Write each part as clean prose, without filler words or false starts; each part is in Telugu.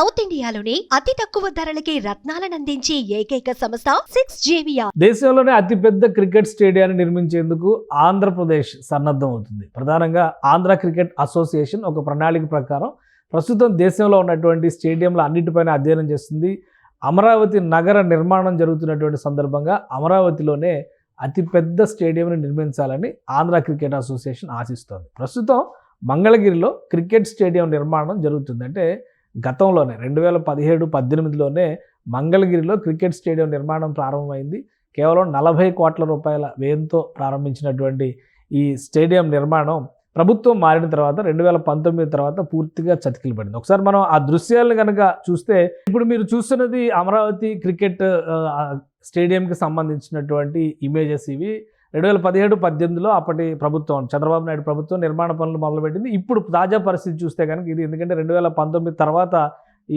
సౌత్ ఇండియాలోని అతి తక్కువ ధరలకి రత్నాలనందించే ఏకైక సంస్థ 6JVR. దేశంలోనే అతిపెద్ద క్రికెట్ స్టేడియాన్ని నిర్మించేందుకు ఆంధ్రప్రదేశ్ సన్నద్ధం అవుతుంది. ప్రధానంగా ఆంధ్ర క్రికెట్ అసోసియేషన్ ఒక ప్రణాళిక ప్రకారం ప్రస్తుతం దేశంలో ఉన్నటువంటి స్టేడియంల అన్నిటిపైన అధ్యయనం చేస్తుంది. అమరావతి నగర నిర్మాణం జరుగుతున్నటువంటి సందర్భంగా అమరావతిలోనే అతిపెద్ద స్టేడియంని నిర్మించాలని ఆంధ్ర క్రికెట్ అసోసియేషన్ ఆశిస్తోంది. ప్రస్తుతం మంగళగిరిలో క్రికెట్ స్టేడియం నిర్మాణం జరుగుతుంది. అంటే గతంలోనే 2017-18లోనే మంగళగిరిలో క్రికెట్ స్టేడియం నిర్మాణం ప్రారంభమైంది. కేవలం 40 కోట్ల రూపాయల వ్యయంతో ప్రారంభించినటువంటి ఈ స్టేడియం నిర్మాణం ప్రభుత్వం మారిన తర్వాత 2019 తర్వాత పూర్తిగా చతికిల పడింది. ఒకసారి మనం ఆ దృశ్యాలను కనుక చూస్తే, ఇప్పుడు మీరు చూస్తున్నది అమరావతి క్రికెట్ స్టేడియంకి సంబంధించినటువంటి ఇమేజెస్. ఇవి 2017-18లో అప్పటి ప్రభుత్వం, చంద్రబాబు నాయుడు ప్రభుత్వం నిర్మాణ పనులు మొదలుపెట్టింది. ఇప్పుడు తాజా పరిస్థితి చూస్తే కనుక ఇది, ఎందుకంటే 2019 తర్వాత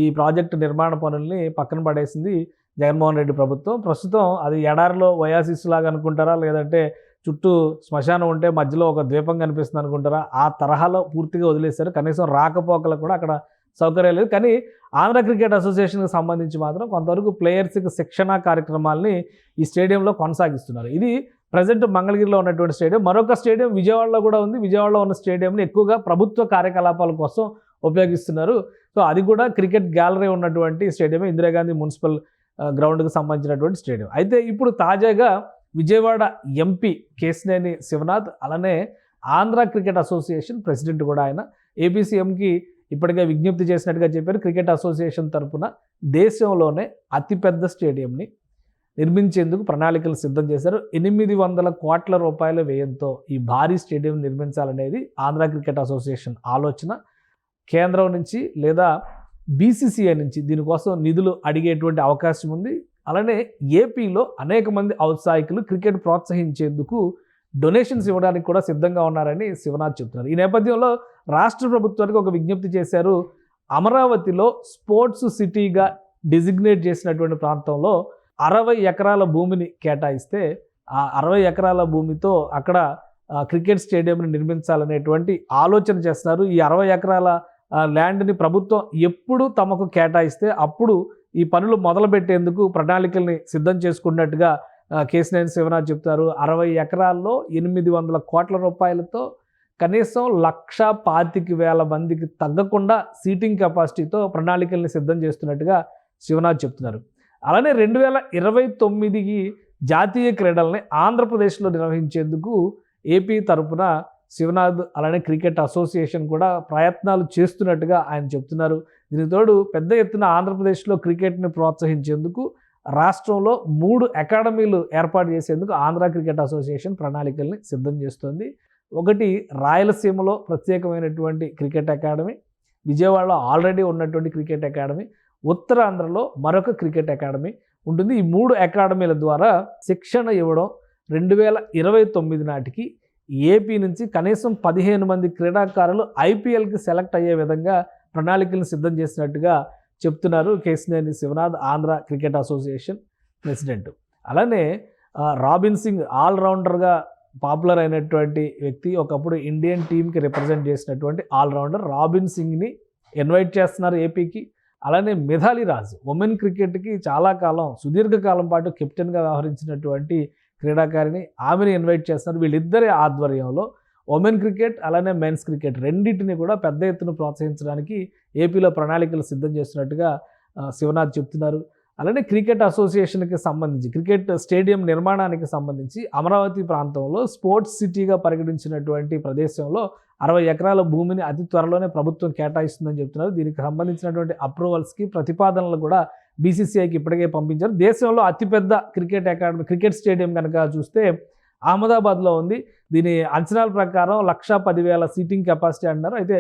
ఈ ప్రాజెక్టు నిర్మాణ పనుల్ని పక్కన పడేసింది జగన్మోహన్ రెడ్డి ప్రభుత్వం. ప్రస్తుతం అది ఎడారిలో ఒయాసిస్ లాగా అనుకుంటారా, లేదంటే చుట్టూ శ్మశానం ఉంటే మధ్యలో ఒక ద్వీపం కనిపిస్తుంది అనుకుంటారా, ఆ తరహాలో పూర్తిగా వదిలేశారు. కనీసం రాకపోకలకు కూడా అక్కడ సౌకర్యం లేదు. కానీ ఆంధ్ర క్రికెట్ అసోసియేషన్కి సంబంధించి మాత్రం కొంతవరకు ప్లేయర్స్కి శిక్షణ కార్యక్రమాలని ఈ స్టేడియంలో కొనసాగిస్తున్నారు. ఇది ప్రజెంట్ మంగళగిరిలో ఉన్నటువంటి స్టేడియం. మరొక స్టేడియం విజయవాడలో కూడా ఉంది. విజయవాడలో ఉన్న స్టేడియంని ఎక్కువగా ప్రభుత్వ కార్యకలాపాల కోసం ఉపయోగిస్తున్నారు. సో అది కూడా క్రికెట్ గ్యాలరీ ఉన్నటువంటి స్టేడియం, ఇందిరాగాంధీ మున్సిపల్ గ్రౌండ్కి సంబంధించినటువంటి స్టేడియం. అయితే ఇప్పుడు తాజాగా విజయవాడ ఎంపీ కేశినేని శివనాథ్, అలానే ఆంధ్ర క్రికెట్ అసోసియేషన్ ప్రెసిడెంట్ కూడా ఆయన ఏపీ సీఎంకి ఇప్పటికే విజ్ఞప్తి చేసినట్టుగా చెప్పారు. క్రికెట్ అసోసియేషన్ తరఫున దేశంలోనే అతిపెద్ద స్టేడియంని నిర్మించేందుకు ప్రణాళికలు సిద్ధం చేశారు. 800 కోట్ల రూపాయల వ్యయంతో ఈ భారీ స్టేడియం నిర్మించాలనేది ఆంధ్ర క్రికెట్ అసోసియేషన్ ఆలోచన. కేంద్రం నుంచి లేదా బీసీసీఐ నుంచి దీనికోసం నిధులు అడిగేటువంటి అవకాశం ఉంది. అలానే ఏపీలో అనేక మంది ఔత్సాహికులు క్రికెట్ ప్రోత్సహించేందుకు డొనేషన్స్ ఇవ్వడానికి కూడా సిద్ధంగా ఉన్నారని శివనాథ్ చెప్తున్నారు. ఈ నేపథ్యంలో రాష్ట్ర ప్రభుత్వానికి ఒక విజ్ఞప్తి చేశారు. అమరావతిలో స్పోర్ట్స్ సిటీగా డిజిగ్నేట్ చేసినటువంటి ప్రాంతంలో 60 ఎకరాల భూమిని కేటాయిస్తే ఆ 60 ఎకరాల భూమితో అక్కడ క్రికెట్ స్టేడియంని నిర్మించాలనేటువంటి ఆలోచన చేస్తున్నారు. ఈ 60 ఎకరాల ల్యాండ్ని ప్రభుత్వం ఎప్పుడు తమకు కేటాయిస్తే అప్పుడు ఈ పనులు మొదలుపెట్టేందుకు ప్రణాళికల్ని సిద్ధం చేసుకున్నట్టుగా కేశినేని శివనాథ్ చెప్తారు. 60 ఎకరాల్లో 800 కోట్ల రూపాయలతో కనీసం 1,25,000 మందికి తగ్గకుండా సీటింగ్ కెపాసిటీతో ప్రణాళికల్ని సిద్ధం చేస్తున్నట్టుగా శివనాథ్ చెప్తున్నారు. అలానే 2029కి జాతీయ క్రీడల్ని ఆంధ్రప్రదేశ్లో నిర్వహించేందుకు ఏపీ తరపున శివనాథ్ అలానే క్రికెట్ అసోసియేషన్ కూడా ప్రయత్నాలు చేస్తున్నట్టుగా ఆయన చెప్తున్నారు. దీనికి తోడు పెద్ద ఎత్తున ఆంధ్రప్రదేశ్లో క్రికెట్ని ప్రోత్సహించేందుకు రాష్ట్రంలో 3 అకాడమీలు ఏర్పాటు చేసేందుకు ఆంధ్ర క్రికెట్ అసోసియేషన్ ప్రణాళికల్ని సిద్ధం చేస్తోంది. ఒకటి రాయలసీమలో ప్రత్యేకమైనటువంటి క్రికెట్ అకాడమీ, విజయవాడలో ఆల్రెడీ ఉన్నటువంటి క్రికెట్ అకాడమీ, ఉత్తరాంధ్రలో మరొక క్రికెట్ అకాడమీ ఉంటుంది. ఈ 3 అకాడమీల ద్వారా శిక్షణ ఇవ్వడం 2029 నాటికి ఏపీ నుంచి కనీసం 15 మంది క్రీడాకారులు ఐపీఎల్కి సెలెక్ట్ అయ్యే విధంగా ప్రణాళికలను సిద్ధం చేసినట్టుగా చెప్తున్నారు Kesineni Sivanath, Andhra cricket association president. అలానే రాబిన్ సింగ్ ఆల్రౌండర్గా పాపులర్ అయినటువంటి వ్యక్తి, ఒకప్పుడు ఇండియన్ టీంకి రిప్రజెంట్ చేసినటువంటి ఆల్రౌండర్ రాబిన్ సింగ్ని ఇన్వైట్ చేస్తున్నారు ఏపీకి. అలానే మిథాలీ రాజ్ ఉమెన్ క్రికెట్కి చాలా కాలం, సుదీర్ఘకాలం పాటు కెప్టెన్గా వ్యవహరించినటువంటి క్రీడాకారిణి, ఆమెను ఇన్వైట్ చేస్తున్నారు. వీళ్ళిద్దరి ఆధ్వర్యంలో ఉమెన్ క్రికెట్ అలానే మెన్స్ క్రికెట్ రెండింటిని కూడా పెద్ద ఎత్తున ప్రోత్సహించడానికి ఏపీలో ప్రణాళికలు సిద్ధం చేస్తున్నట్టుగా శివనాథ్ చెప్తున్నారు. అలానే క్రికెట్ అసోసియేషన్కి సంబంధించి క్రికెట్ స్టేడియం నిర్మాణానికి సంబంధించి అమరావతి ప్రాంతంలో స్పోర్ట్స్ సిటీగా పరిగణించినటువంటి ప్రదేశంలో 60 ఎకరాల భూమిని అతి త్వరలోనే ప్రభుత్వం కేటాయిస్తుందని చెప్తున్నారు. దీనికి సంబంధించినటువంటి అప్రూవల్స్కి ప్రతిపాదనలు కూడా బీసీసీఐకి ఇప్పటికే పంపించారు. దేశంలో అతిపెద్ద క్రికెట్ అకాడమీ క్రికెట్ స్టేడియం కనుక చూస్తే అహ్మదాబాద్లో ఉంది. దీని అంచనాల ప్రకారం 1,10,000 సీటింగ్ కెపాసిటీ అంటున్నారు. అయితే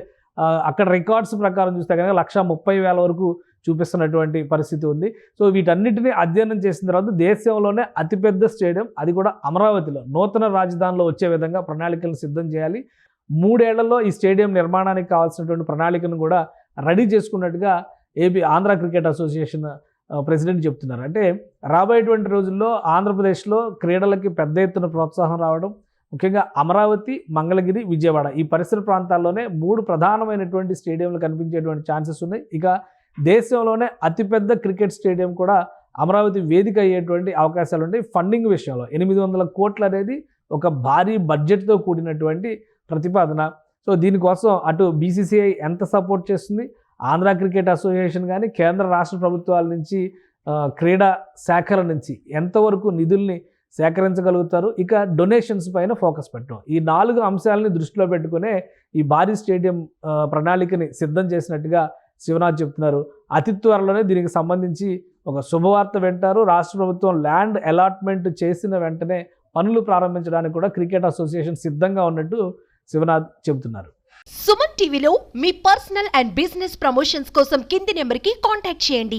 అక్కడ రికార్డ్స్ ప్రకారం చూస్తే కనుక 1,30,000 వరకు చూపిస్తున్నటువంటి పరిస్థితి ఉంది. సో వీటన్నిటిని అధ్యయనం చేసిన తర్వాత దేశంలోనే అతిపెద్ద స్టేడియం, అది కూడా అమరావతిలో నూతన రాజధానిలో వచ్చే విధంగా ప్రణాళికలను సిద్ధం చేయాలి. 3 ఏళ్లలో ఈ స్టేడియం నిర్మాణానికి కావాల్సినటువంటి ప్రణాళికను కూడా రెడీ చేసుకున్నట్టుగా ఆంధ్ర క్రికెట్ అసోసియేషన్ ప్రెసిడెంట్ చెప్తున్నారు. అంటే రాబోయేటువంటి రోజుల్లో ఆంధ్రప్రదేశ్లో క్రీడలకి పెద్ద ఎత్తున ప్రోత్సాహం రావడం, ముఖ్యంగా అమరావతి, మంగళగిరి, విజయవాడ ఈ పరిసర ప్రాంతాల్లోనే 3 ప్రధానమైనటువంటి స్టేడియంలు కనిపించేటువంటి ఛాన్సెస్ ఉన్నాయి. ఇక దేశంలోనే అతిపెద్ద క్రికెట్ స్టేడియం కూడా అమరావతి వేదిక అయ్యేటువంటి అవకాశాలు ఉంటాయి. ఫండింగ్ విషయంలో 800 కోట్లు అనేది ఒక భారీ బడ్జెట్తో కూడినటువంటి ప్రతిపాదన. సో దీనికోసం అటు బీసీసీఐ ఎంత సపోర్ట్ చేస్తుంది, ఆంధ్ర క్రికెట్ అసోసియేషన్ కానీ కేంద్ర రాష్ట్ర ప్రభుత్వాల నుంచి క్రీడా శాఖల నుంచి ఎంతవరకు నిధుల్ని సేకరించగలుగుతారు, ఇక డొనేషన్స్ పైన ఫోకస్ పెట్టడం, ఈ 4 అంశాలని దృష్టిలో పెట్టుకునే ఈ భారీ స్టేడియం ప్రణాళికని సిద్ధం చేసినట్టుగా శివనాథ్ చెప్తున్నారు. అతి త్వరలోనే దీనికి సంబంధించి ఒక శుభవార్త వింటారు. రాష్ట్ర ప్రభుత్వం ల్యాండ్ అలాట్మెంట్ చేసిన వెంటనే పనులు ప్రారంభించడానికి కూడా క్రికెట్ అసోసియేషన్ సిద్ధంగా ఉన్నట్టు శివనాథ్ చెబుతున్నారు. సుమన్ టీవీలో మీ పర్సనల్ అండ్ బిజినెస్ ప్రమోషన్స్ కోసం కింది నెంబర్కి కాంటాక్ట్ చేయండి.